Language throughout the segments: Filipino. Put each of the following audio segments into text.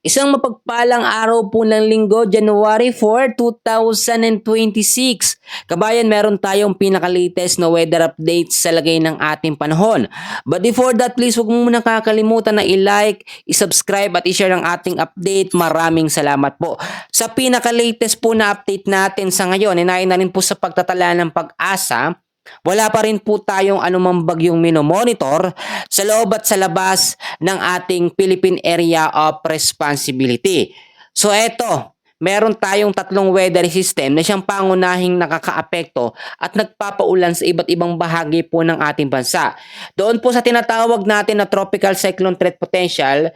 Isang mapagpalang araw po ng linggo, January 4, 2026. Kabayan, meron tayong pinaka-latest na weather updates sa lagay ng ating panahon. But before that, please huwag mo muna kakalimutan na i-like, i-subscribe at i-share ang ating update. Maraming salamat po. Sa pinaka-latest po na update natin sa ngayon, inayin na rin po sa pagtatala ng pag-asa. Wala pa rin po tayong anumang bagyong minomonitor sa loob at sa labas ng ating Philippine Area of Responsibility. So eto, meron tayong tatlong weather system na siyang pangunahing nakakaapekto at nagpapaulan sa iba't ibang bahagi po ng ating bansa. Doon po sa tinatawag natin na Tropical Cyclone Threat Potential,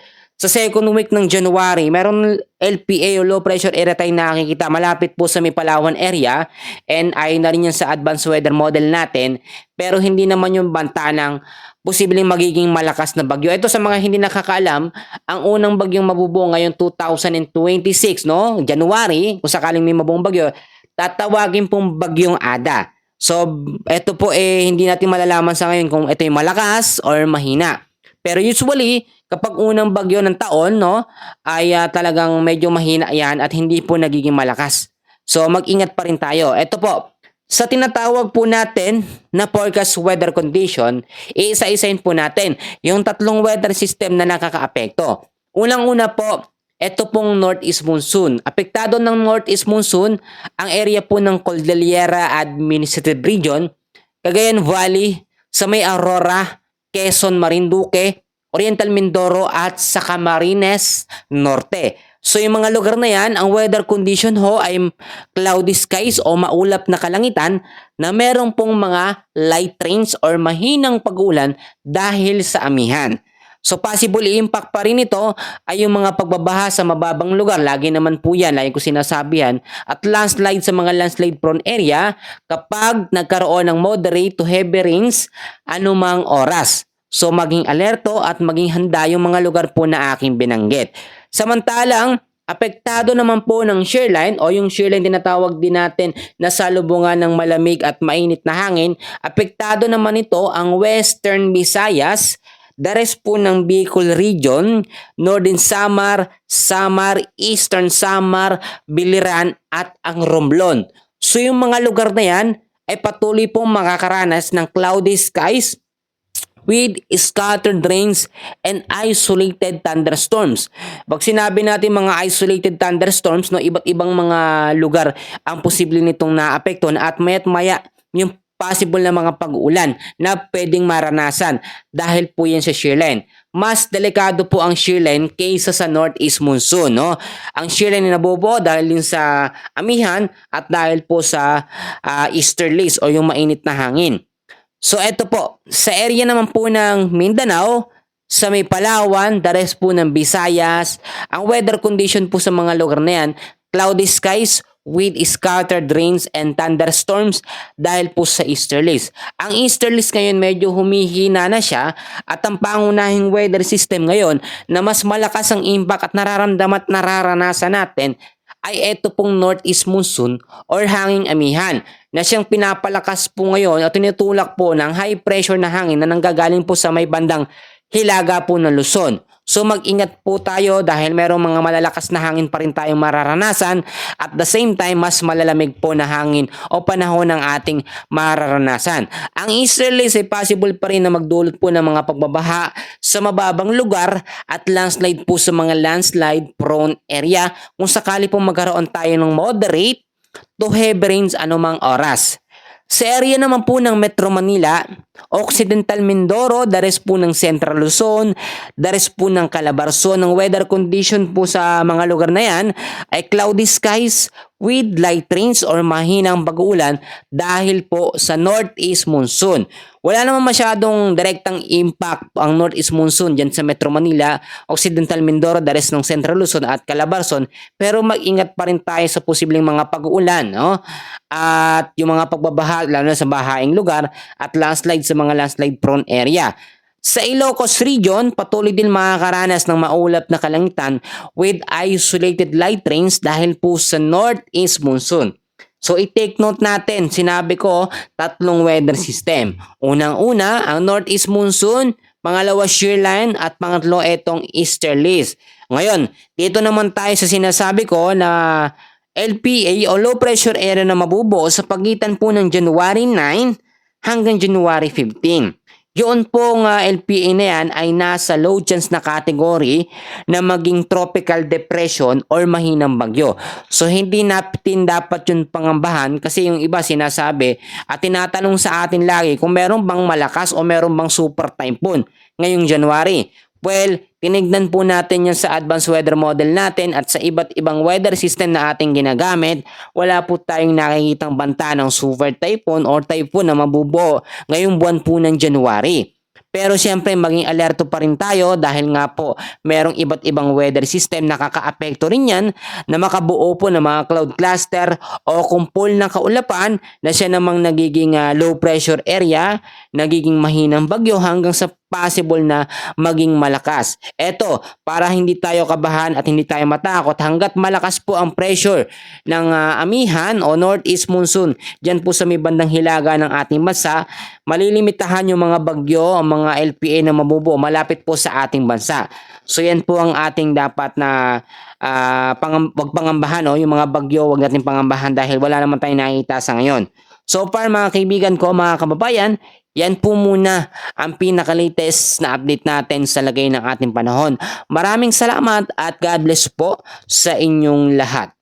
sa second week ng January, meron LPA o low pressure area tayong nakikita malapit po sa may Palawan area, and ay na rin yan sa advanced weather model natin, pero hindi naman yung banta ng posibleng magiging malakas na bagyo. Ito sa mga hindi nakakaalam, ang unang bagyong mabubuo ngayong 2026, no? January, kung sakaling may mabuong bagyo, tatawagin pong bagyong Ada. So, ito po hindi natin malalaman sa ngayon kung ito yung malakas or mahina. Pero usually, kapag unang bagyo ng taon, no, ay talagang medyo mahina yan at hindi po nagiging malakas. So mag-ingat pa rin tayo. Ito po, sa tinatawag po natin na forecast weather condition, iisa-isain po natin yung tatlong weather system na nakakaapekto. Unang-una po, ito pong northeast monsoon. Apektado ng northeast monsoon ang area po ng Cordillera Administrative Region, Cagayan Valley, sa may Aurora, Quezon, Marinduque, Oriental Mindoro at sa Camarines Norte. So yung mga lugar na yan, ang weather condition ho ay cloudy skies o maulap na kalangitan na merong pong mga light rains or mahinang pag-ulan dahil sa amihan. So possible impact pa rin ito ay yung mga pagbabaha sa mababang lugar. Lagi naman po yan, lagi ko sinasabihan. At landslide sa mga landslide prone area kapag nagkaroon ng moderate to heavy rains anumang oras. So maging alerto at maging handa yung mga lugar po na aking binanggit. Samantalang, apektado naman po ng shear line o yung shear line tinatawag din natin na salubungan ng malamig at mainit na hangin. Apektado naman ito ang Western Visayas, the rest po ng Bicol Region, Northern Samar, Eastern Samar, Biliran at ang Romblon. So yung mga lugar na yan ay patuloy pong makakaranas ng cloudy skies with scattered rains and isolated thunderstorms. Pag sinabi natin mga isolated thunderstorms, no, iba't ibang mga lugar ang posible nitong naapektuhan at maya't maya yung possible na mga pag-uulan na pwedeng maranasan dahil po yan sa shear line. Mas delikado po ang shear line kaysa sa northeast monsoon, no? Ang shear line na nabubuo dahil din sa amihan at dahil po sa easterlies o yung mainit na hangin. So eto po, sa area naman po ng Mindanao, sa may Palawan, the rest po ng Visayas, ang weather condition po sa mga lugar na yan, cloudy skies with scattered rains and thunderstorms dahil po sa easterlies. Ang easterlies ngayon medyo humihina na siya at ang pangunahing weather system ngayon na mas malakas ang impact at nararamdaman at nararanasan natin ay ito pong northeast monsoon or hanging amihan na siyang pinapalakas po ngayon at tinutulak po ng high pressure na hangin na nanggagaling po sa may bandang hilaga po ng Luzon. So mag-ingat po tayo dahil merong mga malalakas na hangin pa rin tayong mararanasan at the same time mas malalamig po na hangin o panahon ng ating mararanasan. Ang easterlies ay possible pa rin na magdulot po ng mga pagbabaha sa mababang lugar at landslide po sa mga landslide prone area kung sakali po magkaroon tayo ng moderate to heavy rains anumang oras. Sa area naman po ng Metro Manila, Occidental Mindoro, the rest po ng Central Luzon, the rest po ng Calabarzon, ang weather condition po sa mga lugar na yan ay cloudy skies with light rains or mahinang pag-uulan dahil po sa northeast monsoon. Wala naman masyadong direktang impact ang northeast monsoon dyan sa Metro Manila, Occidental Mindoro, the rest ng Central Luzon at Calabarzon, pero mag-ingat pa rin tayo sa posibleng mga pag-uulan, no? At yung mga pagbabaha lalo na sa bahaing lugar at landslide sa mga landslide prone area. Sa Ilocos Region, patuloy din makakaranas ng maulap na kalangitan with isolated light rains dahil po sa northeast monsoon. So i-take note natin, sinabi ko tatlong weather system. Unang-una, ang northeast monsoon, pangalawa shear line, at pangatlo itong easterlies. Ngayon, dito naman tayo sa sinasabi ko na LPA o low pressure area na mabubuo sa pagitan po ng January 9 hanggang January 15. Yun pong LPA na yan ay nasa low chance na category na maging tropical depression or mahinang bagyo. So hindi natin dapat yun pangambahan kasi yung iba sinasabi at tinatanong sa atin lagi kung meron bang malakas o meron bang super typhoon ngayong January. Well, tinignan po natin yan sa advanced weather model natin at sa iba't ibang weather system na ating ginagamit. Wala po tayong nakikitang banta ng super typhoon or typhoon na mabubuo ngayong buwan po ng January. Pero siyempre maging alerto pa rin tayo dahil nga po merong iba't ibang weather system na kakaapekto rin yan na makabuo po ng mga cloud cluster o kumpol ng kaulapan na siya namang nagiging low pressure area, nagiging mahinang bagyo hanggang sa possible na maging malakas. Eto, para hindi tayo kabahan at hindi tayo matakot hanggat malakas po ang pressure ng amihan o northeast monsoon dyan po sa may bandang hilaga ng ating bansa, malilimitahan yung mga bagyo, ang mga LPA na mabubuo malapit po sa ating bansa. So yan po ang ating dapat na wag pangambahan, no? Yung mga bagyo wag natin pangambahan dahil wala naman tayong nakikita sa ngayon. So far mga kaibigan ko, mga kababayan, yan po muna ang pinaka-latest na update natin sa lagay ng ating panahon. Maraming salamat at God bless po sa inyong lahat.